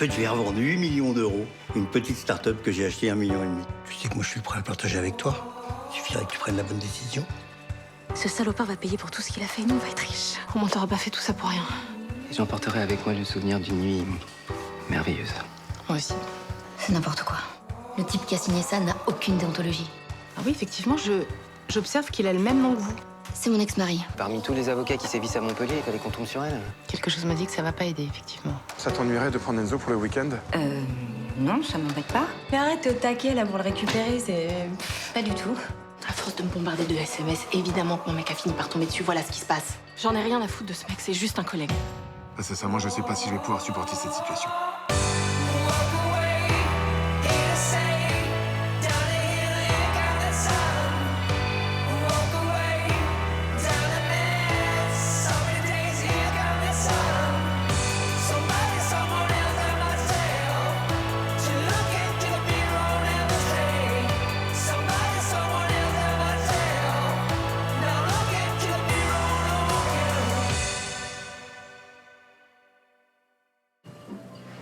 fait, je l'ai revendu 8 millions d'euros. Une petite start-up que j'ai achetée 1,5 million. Tu sais que moi, je suis prêt à le partager avec toi. Il suffirait que tu prennes la bonne décision. Ce salopard va payer pour tout ce qu'il a fait. Nous, on va être riches. Au moins, t'auras pas fait tout ça pour rien. Et j'emporterai avec moi le souvenir d'une nuit merveilleuse. Moi aussi. C'est n'importe quoi. Le type qui a signé ça n'a aucune déontologie. Ah oui, effectivement, j'observe qu'il a le même nom que vous. C'est mon ex-mari. Parmi tous les avocats qui sévissent à Montpellier, il fallait qu'on tombe sur elle. Quelque chose m'a dit que ça va pas aider, effectivement. Ça t'ennuierait de prendre Enzo pour le week-end? Non, ça m'embête pas. Mais arrête, t'es au taquet là pour le récupérer, c'est... Pas du tout. À force de me bombarder de SMS, évidemment que mon mec a fini par tomber dessus. Voilà ce qui se passe. J'en ai rien à foutre de ce mec, c'est juste un collègue. Sincèrement, je sais pas si je vais pouvoir supporter cette situation.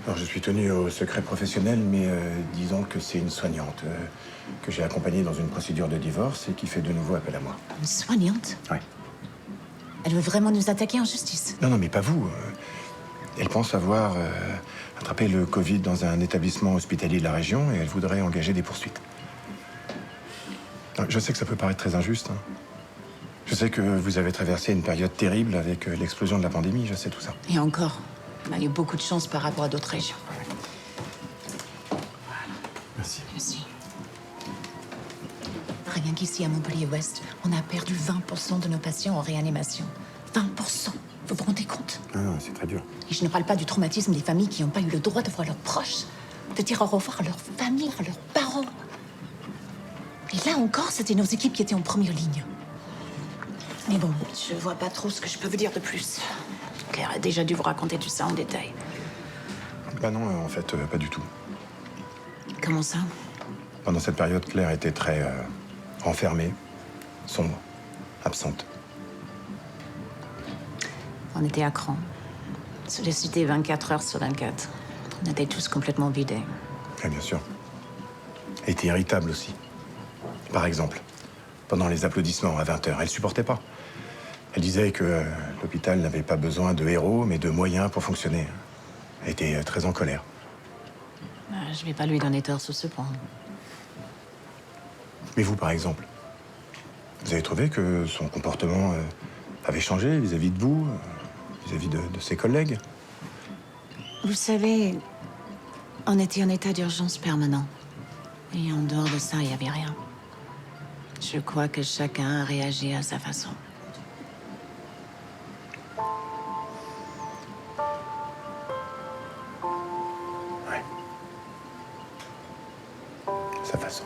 Alors, je suis tenu au secret professionnel, mais disons que c'est une soignante que j'ai accompagnée dans une procédure de divorce et qui fait de nouveau appel à moi. Une soignante? Oui. Elle veut vraiment nous attaquer en justice? Non, mais pas vous. Elle pense avoir attrapé le Covid dans un établissement hospitalier de la région et elle voudrait engager des poursuites. Alors, je sais que ça peut paraître très injuste. Hein. Je sais que vous avez traversé une période terrible avec l'explosion de la pandémie, je sais tout ça. Et encore, on a eu beaucoup de chance par rapport à d'autres régions. Merci. Merci. Rien qu'ici à Montpellier-Ouest, on a perdu 20% de nos patients en réanimation. 20%. Vous vous rendez compte? Ah, c'est très dur. Et je ne parle pas du traumatisme des familles qui n'ont pas eu le droit de voir leurs proches, de dire au revoir à leur famille, à leurs parents. Et là encore, c'était nos équipes qui étaient en première ligne. Mais bon, je vois pas trop ce que je peux vous dire de plus. Claire a déjà dû vous raconter tout ça en détail. Bah non, en fait, pas du tout. Comment ça? Pendant cette période, Claire était très renfermée, sombre, absente. On était à cran. Sollicité 24 heures sur 24. On était tous complètement vidés. Et bien sûr. Elle était irritable aussi. Par exemple, pendant les applaudissements à 20h, elle supportait pas. Elle disait que l'hôpital n'avait pas besoin de héros, mais de moyens pour fonctionner. Elle était très en colère. Je vais pas lui donner tort sur ce point. Mais vous, par exemple, vous avez trouvé que son comportement avait changé vis-à-vis de vous, vis-à-vis de ses collègues? Vous savez, on était en état d'urgence permanent. Et en dehors de ça, il n'y avait rien. Je crois que chacun a réagi à sa façon. Ouais. Sa façon.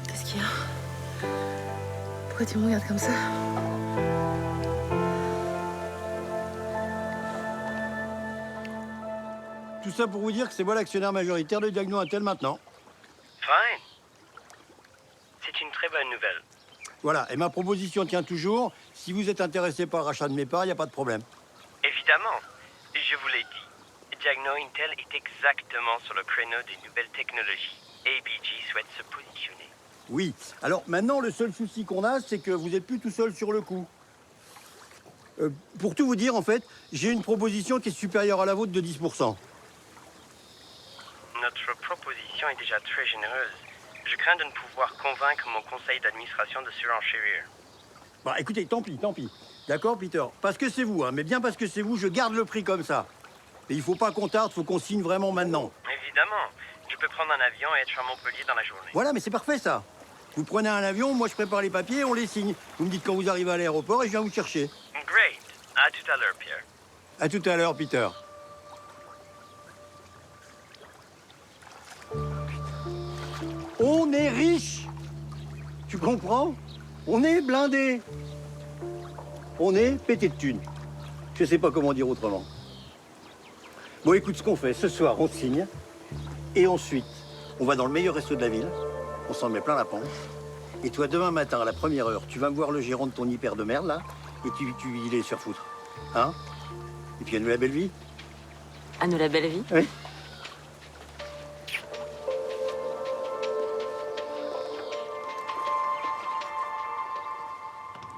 Qu'est-ce qu'il y a? Pourquoi tu me regardes comme ça? Tout ça pour vous dire que c'est moi l'actionnaire majoritaire de Diagno Intel maintenant. Fine. C'est une très bonne nouvelle. Voilà, et ma proposition tient toujours. Si vous êtes intéressé par le rachat de mes parts, il n'y a pas de problème. Évidemment. Je vous l'ai dit. Diagno Intel est exactement sur le créneau des nouvelles technologies. ABG souhaite se positionner. Oui. Alors maintenant, le seul souci qu'on a, c'est que vous n'êtes plus tout seul sur le coup. Pour tout vous dire, en fait, j'ai une proposition qui est supérieure à la vôtre de 10%. Notre proposition est déjà très généreuse. Je crains de ne pouvoir convaincre mon conseil d'administration de surenchérir. Bah écoutez, tant pis. D'accord, Peter? Parce que c'est vous, hein, mais bien parce que c'est vous, je garde le prix comme ça. Et il faut pas qu'on tarde, faut qu'on signe vraiment maintenant. Évidemment. Je peux prendre un avion et être à Montpellier dans la journée. Voilà, mais c'est parfait, ça. Vous prenez un avion, moi je prépare les papiers, on les signe. Vous me dites quand vous arrivez à l'aéroport et je viens vous chercher. Great. À tout à l'heure, Pierre. À tout à l'heure, Peter. On est riche. Tu comprends? On est blindé. On est pété de thunes. Je sais pas comment dire autrement. Bon, écoute, ce qu'on fait, ce soir, on signe. Et ensuite, on va dans le meilleur resto de la ville. On s'en met plein la panche. Et toi, demain matin, à la première heure, tu vas me voir le gérant de ton hyper de merde, là. Et il est sur foutre. Hein? Et puis, à nous la belle vie. À nous la belle vie. Oui.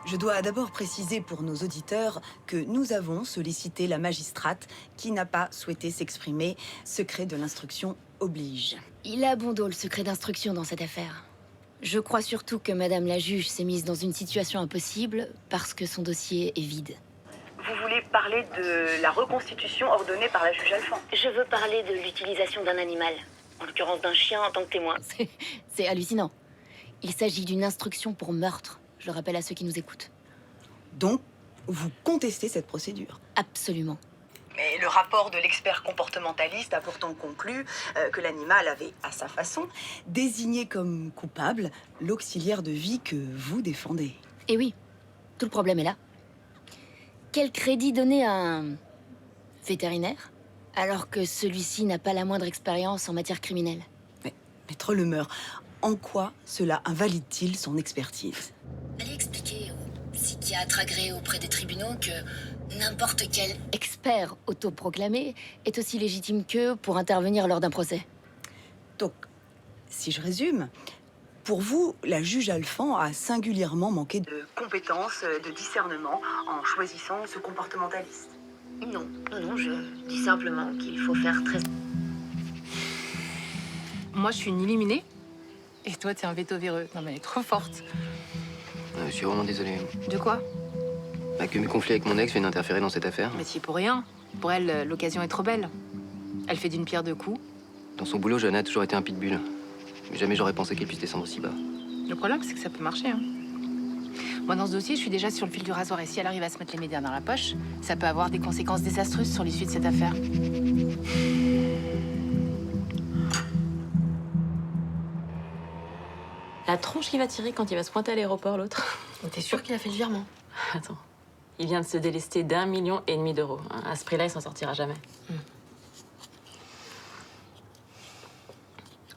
Je dois d'abord préciser pour nos auditeurs que nous avons sollicité la magistrate qui n'a pas souhaité s'exprimer. Secret de l'instruction oblige. Il a bon dos le secret d'instruction dans cette affaire. Je crois surtout que Madame la juge s'est mise dans une situation impossible parce que son dossier est vide. Vous voulez parler de la reconstitution ordonnée par la juge Alphand? Je veux parler de l'utilisation d'un animal, en l'occurrence d'un chien en tant que témoin. C'est hallucinant. Il s'agit d'une instruction pour meurtre. Je le rappelle à ceux qui nous écoutent. Donc, vous contestez cette procédure? Absolument. Mais le rapport de l'expert comportementaliste a pourtant conclu que l'animal avait, à sa façon, désigné comme coupable l'auxiliaire de vie que vous défendez. Et oui, tout le problème est là. Quel crédit donner à un vétérinaire alors que celui-ci n'a pas la moindre expérience en matière criminelle? Mais, Maître Lemeur, en quoi cela invalide-t-il son expertise? Allez expliquer aux psychiatres agréés auprès des tribunaux que n'importe quel expert autoproclamé est aussi légitime qu'eux pour intervenir lors d'un procès. Donc, si je résume, pour vous, la juge Alphand a singulièrement manqué de compétences, de discernement en choisissant ce comportementaliste. Non, je dis simplement qu'il faut faire très... Moi, je suis une illuminée. Et toi, t'es un veto véreux. Non, mais elle est trop forte. Je suis vraiment désolé. De quoi? Que mes conflits avec mon ex viennent interférer dans cette affaire. Mais t'y es pour rien. Pour elle, l'occasion est trop belle. Elle fait d'une pierre deux coups. Dans son boulot, Johanna a toujours été un pitbull. Mais jamais j'aurais pensé qu'elle puisse descendre aussi bas. Le problème, c'est que ça peut marcher, hein. Moi, dans ce dossier, je suis déjà sur le fil du rasoir. Et si elle arrive à se mettre les médias dans la poche, ça peut avoir des conséquences désastreuses sur l'issue de cette affaire. La tronche qu'il va tirer quand il va se pointer à l'aéroport, l'autre. T'es sûr qu'il a fait le virement? Attends. Il vient de se délester d'1,5 million d'euros. À ce prix-là, il s'en sortira jamais.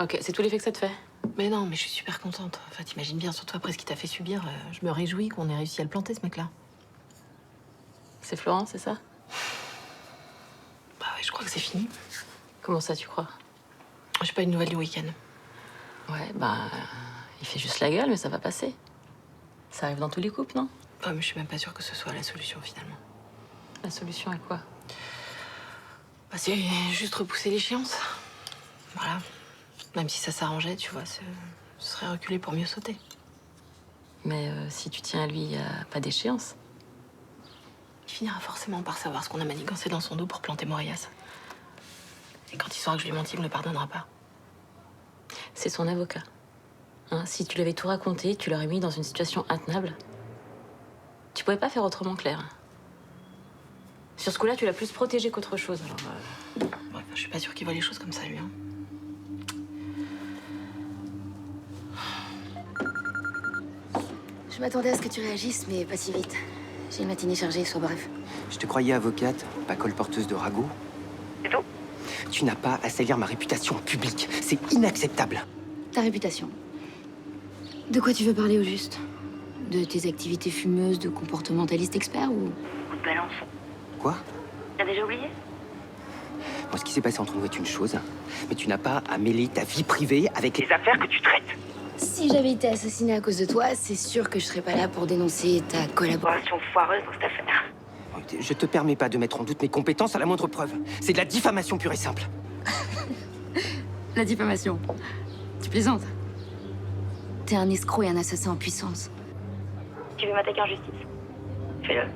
Ok, c'est tous les faits que ça te fait? Mais non, mais je suis super contente. Enfin, t'imagines bien, surtout après ce qu'il t'a fait subir, je me réjouis qu'on ait réussi à le planter, ce mec-là. C'est Florent, c'est ça? Bah ouais, je crois que c'est fini. Comment ça, tu crois? J'ai pas eu de nouvelles du week-end. Ouais, bah... il fait juste la gueule, mais ça va passer. Ça arrive dans tous les couples, non? Ouais, mais je suis même pas sûre que ce soit la solution, finalement. La solution à quoi? Bah, c'est juste repousser l'échéance. Voilà. Même si ça s'arrangeait, tu vois, ce serait reculer pour mieux sauter. Mais si tu tiens à lui, il n'y a pas d'échéance. Il finira forcément par savoir ce qu'on a manigancé dans son dos pour planter Morias. Et quand il saura que je lui ai menti, il me le pardonnera pas. C'est son avocat. Hein, si tu lui avais tout raconté, tu l'aurais mis dans une situation intenable. Tu pouvais pas faire autrement, Claire. Sur ce coup-là, tu l'as plus protégé qu'autre chose. Alors, Bref, je suis pas sûre qu'il voit les choses comme ça, lui. Hein. Je m'attendais à ce que tu réagisses, mais pas si vite. J'ai une matinée chargée, sois bref. Je te croyais avocate, pas colporteuse de ragots. C'est tout? Tu n'as pas à salir ma réputation publique. C'est inacceptable. Ta réputation. De quoi tu veux parler au juste? De tes activités fumeuses de comportementaliste expert ou... Coup de balance. Quoi? T'as déjà oublié? Moi, ce qui s'est passé entre nous est une chose, mais tu n'as pas à mêler ta vie privée avec les affaires que tu traites. Si j'avais été assassinée à cause de toi, c'est sûr que je serais pas là pour dénoncer ta collaboration Foireuse dans cette affaire. Je te permets pas de mettre en doute mes compétences à la moindre preuve. C'est de la diffamation pure et simple. La diffamation. Tu plaisantes? T'es un escroc et un assassin en puissance. Tu veux m'attaquer en justice? Fais-le.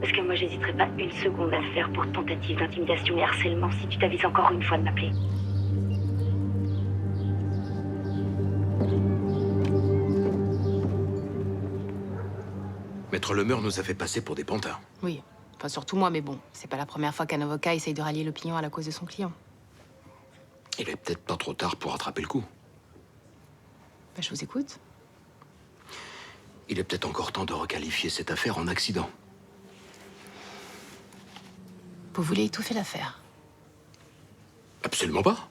Parce que moi, j'hésiterai pas une seconde à le faire pour tentative d'intimidation et harcèlement si tu t'avises encore une fois de m'appeler. Maître Lemeur nous a fait passer pour des pantins. oui. Enfin, surtout moi, mais bon. C'est pas la première fois qu'un avocat essaye de rallier l'opinion à la cause de son client. Il est peut-être pas trop tard pour rattraper le coup. Bah, je vous écoute. Il est peut-être encore temps de requalifier cette affaire en accident. Vous voulez étouffer l'affaire? Absolument pas.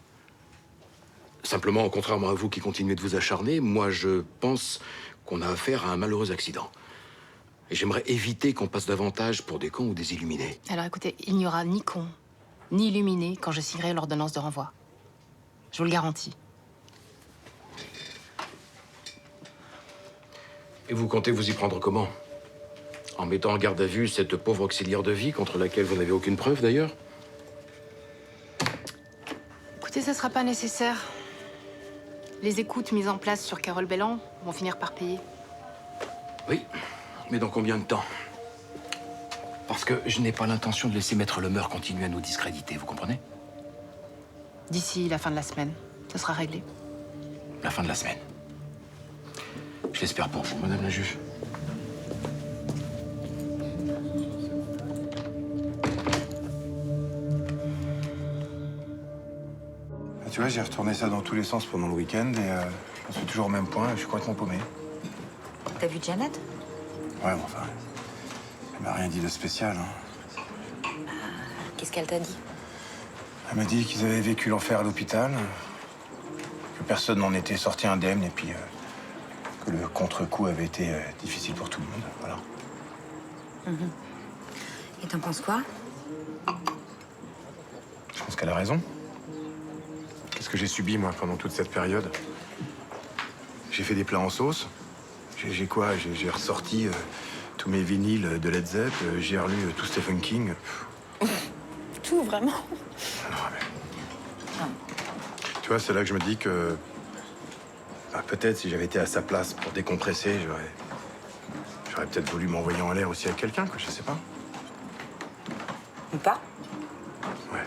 Simplement, contrairement à vous qui continuez de vous acharner, moi je pense qu'on a affaire à un malheureux accident. Et j'aimerais éviter qu'on passe davantage pour des cons ou des illuminés. Alors écoutez, il n'y aura ni con, ni illuminé quand je signerai l'ordonnance de renvoi. Je vous le garantis. Et vous comptez vous y prendre comment? En mettant en garde à vue cette pauvre auxiliaire de vie contre laquelle vous n'avez aucune preuve d'ailleurs? Écoutez, ça sera pas nécessaire. Les écoutes mises en place sur Carole Bellan vont finir par payer. Oui, mais dans combien de temps? Parce que je n'ai pas l'intention de laisser Maître Lemeur continuer à nous discréditer, vous comprenez? D'ici la fin de la semaine, ça sera réglé. La fin de la semaine. Je l'espère pour vous, Madame la juge. Tu vois, j'ai retourné ça dans tous les sens pendant le week-end et j'en suis toujours au même point. Je suis complètement paumé. T'as vu Janet? Ouais, mais enfin, elle m'a rien dit de spécial. Hein. Qu'est-ce qu'elle t'a dit? Elle m'a dit qu'ils avaient vécu l'enfer à l'hôpital, que personne n'en était sorti indemne et puis que le contre-coup avait été difficile pour tout le monde. Voilà. Et t'en penses quoi? Je pense qu'elle a raison. Qu'est-ce que j'ai subi, moi, pendant toute cette période? J'ai fait des plats en sauce. J'ai quoi? J'ai ressorti tous mes vinyles de Led Zepp. J'ai relu tout Stephen King. Tout, vraiment? Non, mais... Tu vois, c'est là que je me dis que... bah, peut-être, si j'avais été à sa place pour décompresser, j'aurais peut-être voulu m'envoyer en l'air aussi avec quelqu'un, quoi, je sais pas. Ou pas? Ouais.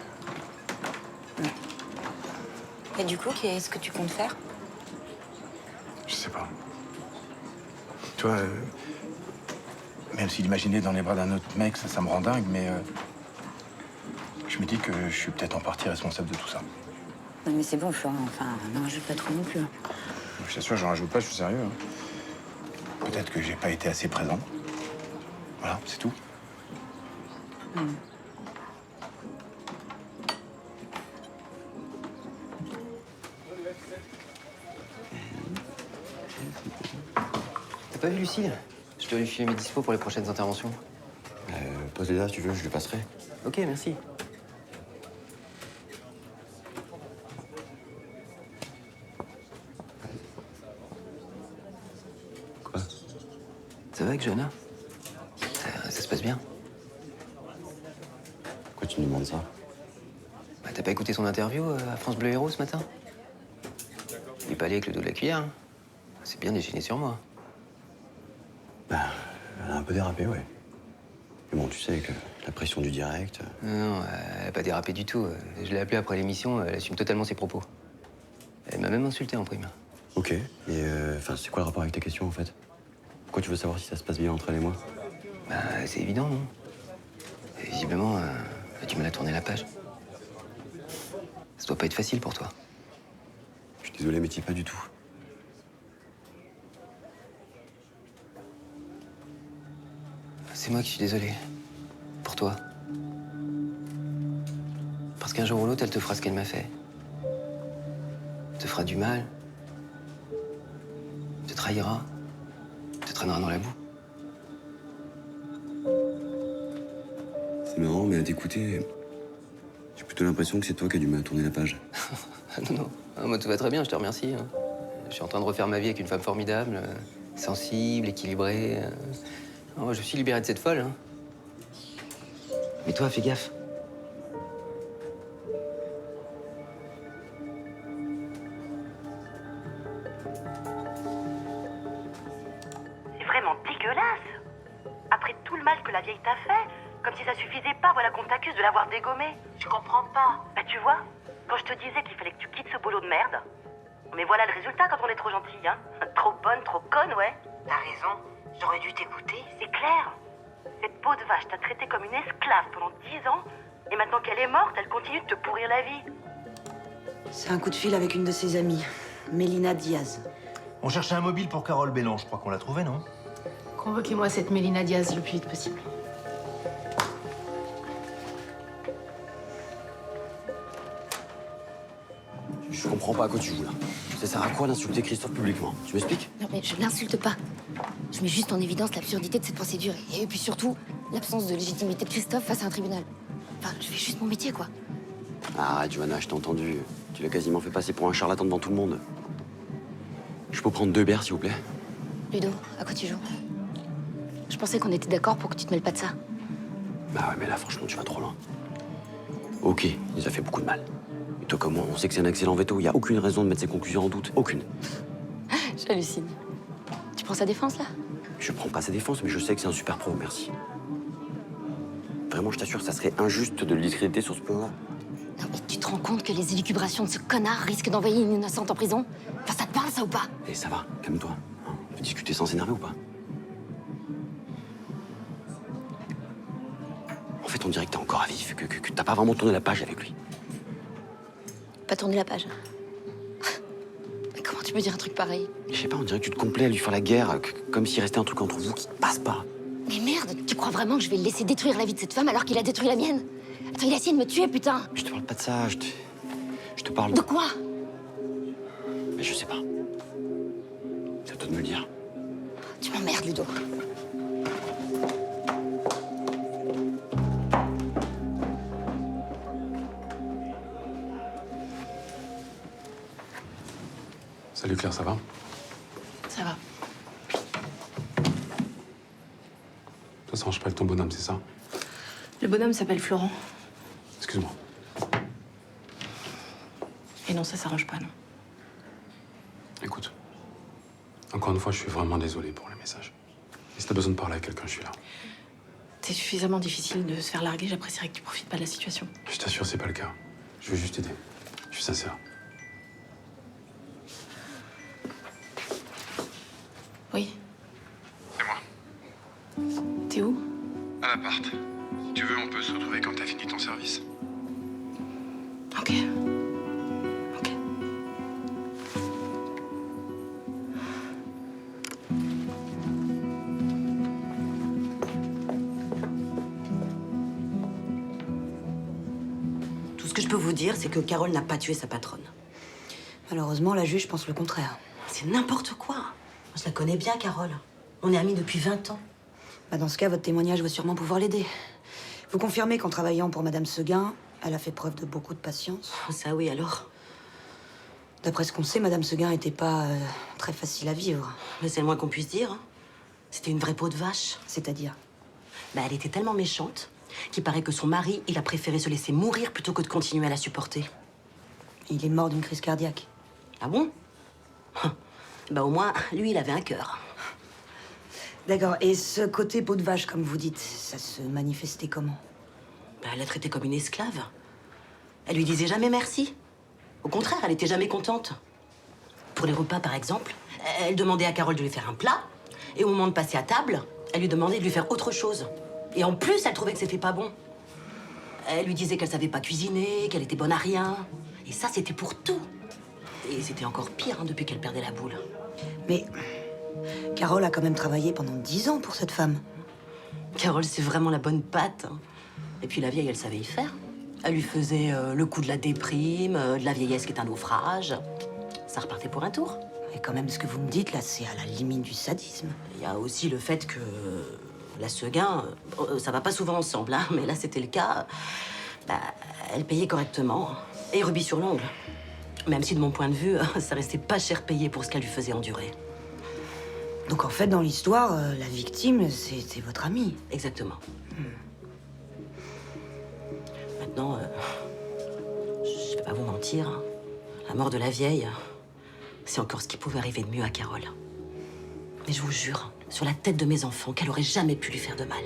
Et du coup, qu'est-ce que tu comptes faire? Je sais pas. Tu vois, même si l'imaginer dans les bras d'un autre mec, ça me rend dingue, mais je me dis que je suis peut-être en partie responsable de tout ça. Non, mais c'est bon, Florent. Enfin, n'en rajoute pas trop non plus. Je t'assure, j'en rajoute pas, je suis sérieux. Hein. Peut-être que j'ai pas été assez présent. Voilà, c'est tout. T'as pas vu Lucille? Je dois lui filer mes dispos pour les prochaines interventions. Pose-les là si tu veux, je lui passerai. Ok, merci. Quoi? Ça va avec Johanna? Ça se passe bien? Pourquoi tu me demandes ça? Bah, t'as pas écouté son interview à France Bleu Héros ce matin? Il est pas allé avec le dos de la cuillère. Hein. C'est bien déchaîné sur moi. Bah, elle a un peu dérapé, ouais. Mais bon, tu sais, avec la pression du direct... Non, elle a pas dérapé du tout. Je l'ai appelée après l'émission, elle assume totalement ses propos. Elle m'a même insulté en prime. Ok, et enfin, c'est quoi le rapport avec ta question, en fait? Pourquoi tu veux savoir si ça se passe bien entre elle et moi? Bah, c'est évident, non? Et visiblement, elle a du mal à tourner la page. Ça doit pas être facile pour toi. Je suis désolé, mais t'y es pas du tout. C'est moi qui suis désolé. Pour toi. Parce qu'un jour ou l'autre, elle te fera ce qu'elle m'a fait. Te fera du mal. Te trahira. Te traînera dans la boue. C'est marrant, mais à t'écouter, j'ai plutôt l'impression que c'est toi qui as du mal à tourner la page. Non. Ah, moi, tout va très bien, je te remercie. Hein. Je suis en train de refaire ma vie avec une femme formidable, sensible, équilibrée. Oh, je suis libéré de cette folle. Hein. Mais toi, fais gaffe. C'est vraiment dégueulasse. Après tout le mal que la vieille t'a fait, comme si ça suffisait pas, voilà qu'on t'accuse de l'avoir dégommée. Je comprends pas. Bah tu vois, quand je te disais qu'il fallait que tu quittes ce boulot de merde, mais voilà le résultat quand on est trop gentil, hein. Trop bonne, trop conne, ouais. T'as raison, j'aurais dû t'écouter. C'est clair. Cette peau de vache t'a traité comme une esclave pendant 10 ans, et maintenant qu'elle est morte, elle continue de te pourrir la vie. C'est un coup de fil avec une de ses amies, Mélina Diaz. On cherchait un mobile pour Carole Bellan, je crois qu'on l'a trouvé, non? Convoquez-moi cette Mélina Diaz le plus vite possible. Je comprends pas à quoi tu joues là. Ça sert à quoi d'insulter Christophe publiquement? Tu m'expliques? Non, mais je l'insulte pas. Je mets juste en évidence l'absurdité de cette procédure. Et puis surtout, l'absence de légitimité de Christophe face à un tribunal. Enfin, je fais juste mon métier, quoi. Arrête, Johanna, je t'ai entendu. Tu l'as quasiment fait passer pour un charlatan devant tout le monde. Je peux prendre 2 bières, s'il vous plaît? Ludo, à quoi tu joues? Je pensais qu'on était d'accord pour que tu te mêles pas de ça. Bah ouais, mais là, franchement, tu vas trop loin. Ok, il nous a fait beaucoup de mal. Et toi comme moi, on sait que c'est un excellent veto. Il y a aucune raison de mettre ses conclusions en doute. Aucune. J'hallucine. Tu prends sa défense, là? Je prends pas sa défense, mais je sais que c'est un super pro, merci. Vraiment, je t'assure, ça serait injuste de le discréditer sur ce point-là. Non, mais tu te rends compte que les élucubrations de ce connard risquent d'envoyer une innocente en prison? Enfin, ça te parle, ça, ou pas? Et ça va, calme-toi. Hein, on peut discuter sans s'énerver ou pas? En fait, on dirait que t'es encore à vif, que t'as pas vraiment tourné la page avec lui. Pas tourner la page. Mais comment tu peux dire un truc pareil? Je sais pas, on dirait que tu te complais à lui faire la guerre, comme s'il restait un truc entre vous qui passe pas. Mais merde, tu crois vraiment que je vais le laisser détruire la vie de cette femme alors qu'il a détruit la mienne? Attends, il a essayé de me tuer, putain! Je te parle pas de ça, je te parle... De quoi? Mais je sais pas. C'est à toi de me le dire. Tu m'emmerdes, Ludo. Salut Claire, ça va? Ça va. Ça s'arrange pas avec ton bonhomme, c'est ça? Le bonhomme s'appelle Florent. Excuse-moi. Et non, ça s'arrange pas, non. Écoute, encore une fois, je suis vraiment désolé pour les messages. Et si t'as besoin de parler à quelqu'un, je suis là. C'est suffisamment difficile de se faire larguer, j'apprécierais que tu profites pas de la situation. Je t'assure, c'est pas le cas. Je veux juste t'aider. Je suis sincère. Oui. C'est moi. T'es où? À l'appart. Si tu veux, on peut se retrouver quand t'as fini ton service. Ok. Tout ce que je peux vous dire, c'est que Carole n'a pas tué sa patronne. Malheureusement, la juge pense le contraire. C'est n'importe quoi. Je la connais bien, Carole. On est amis depuis 20 ans. Bah dans ce cas, votre témoignage va sûrement pouvoir l'aider. Vous confirmez qu'en travaillant pour Madame Seguin, elle a fait preuve de beaucoup de patience? Ça oui, alors? D'après ce qu'on sait, Madame Seguin n'était pas très facile à vivre. Mais c'est le moins qu'on puisse dire. C'était une vraie peau de vache. C'est-à-dire? Bah, elle était tellement méchante qu'il paraît que son mari, il a préféré se laisser mourir plutôt que de continuer à la supporter. Il est mort d'une crise cardiaque. Ah bon? Bah au moins, lui, il avait un cœur. D'accord. Et ce côté peau de vache, comme vous dites, ça se manifestait comment? Bah, elle la traitait comme une esclave. Elle lui disait jamais merci. Au contraire, elle était jamais contente. Pour les repas, par exemple, elle demandait à Carole de lui faire un plat. Et au moment de passer à table, elle lui demandait de lui faire autre chose. Et en plus, elle trouvait que c'était pas bon. Elle lui disait qu'elle savait pas cuisiner, qu'elle était bonne à rien. Et ça, c'était pour tout. Et c'était encore pire depuis qu'elle perdait la boule. Mais Carole a quand même travaillé pendant 10 ans pour cette femme. Carole, c'est vraiment la bonne patte. Et puis la vieille, elle savait y faire. Elle lui faisait le coup de la déprime, de la vieillesse qui est un naufrage. Ça repartait pour un tour. Et quand même, ce que vous me dites, là, c'est à la limite du sadisme. Il y a aussi le fait que la Seguin, ça va pas souvent ensemble, hein, mais là, c'était le cas. Bah, elle payait correctement. Et rubis sur l'ongle. Même si, de mon point de vue, ça restait pas cher payé pour ce qu'elle lui faisait endurer. Donc, en fait, dans l'histoire, la victime, c'était votre amie. Exactement. Maintenant, je vais pas vous mentir, hein. La mort de la vieille, c'est encore ce qui pouvait arriver de mieux à Carole. Mais je vous jure, sur la tête de mes enfants, qu'elle aurait jamais pu lui faire de mal.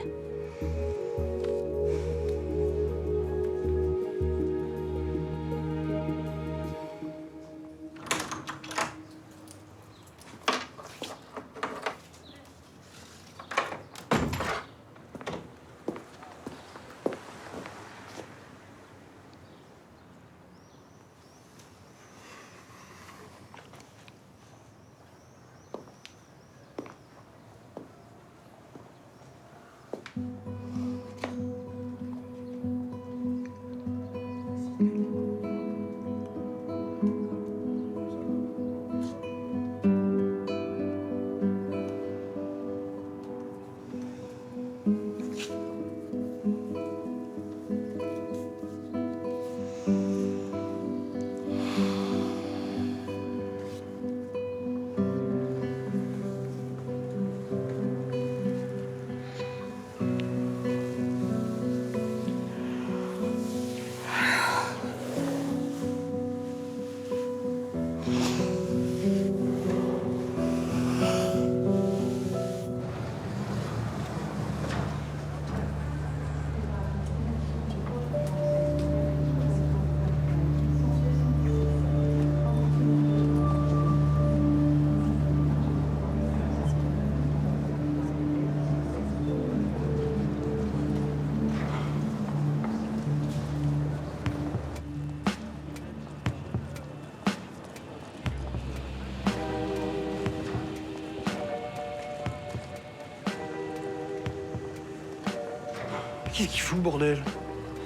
qu'est-ce qu'il fout, bordel?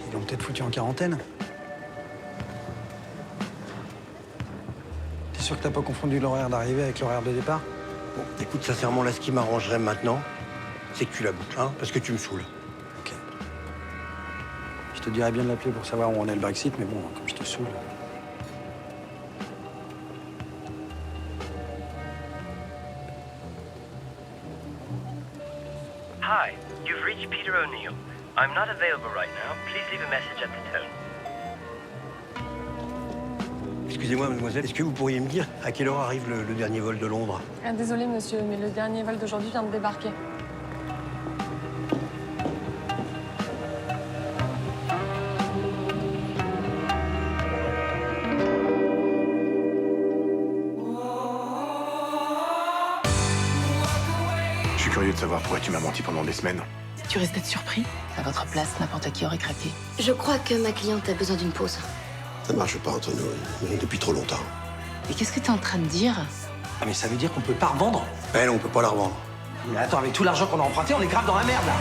Ils l'ont peut-être foutu en quarantaine. T'es sûr que t'as pas confondu l'horaire d'arrivée avec l'horaire de départ? Bon, écoute, sincèrement, là, ce qui m'arrangerait maintenant, c'est que tu la boucles, hein, parce que tu me saoules. Ok. Je te dirais bien de l'appeler pour savoir où on est le Brexit, mais bon, comme je te saoule. Hi, you've reached Peter O'Neill. I'm not available right now. Please leave a message at the tone. Excusez-moi, mademoiselle, est-ce que vous pourriez me dire à quelle heure arrive le dernier vol de Londres? Ah, désolé, monsieur, mais le dernier vol d'aujourd'hui vient de débarquer. Je suis curieux de savoir pourquoi tu m'as menti pendant des semaines. Tu risques d'être surpris. À votre place, n'importe qui aurait craqué. Je crois que ma cliente a besoin d'une pause. Ça marche pas entre nous depuis trop longtemps. Mais qu'est-ce que t'es en train de dire? Ah, mais ça veut dire qu'on peut pas revendre? Elle, on peut pas la revendre. Mais attends, avec tout l'argent qu'on a emprunté, on est grave dans la merde, là.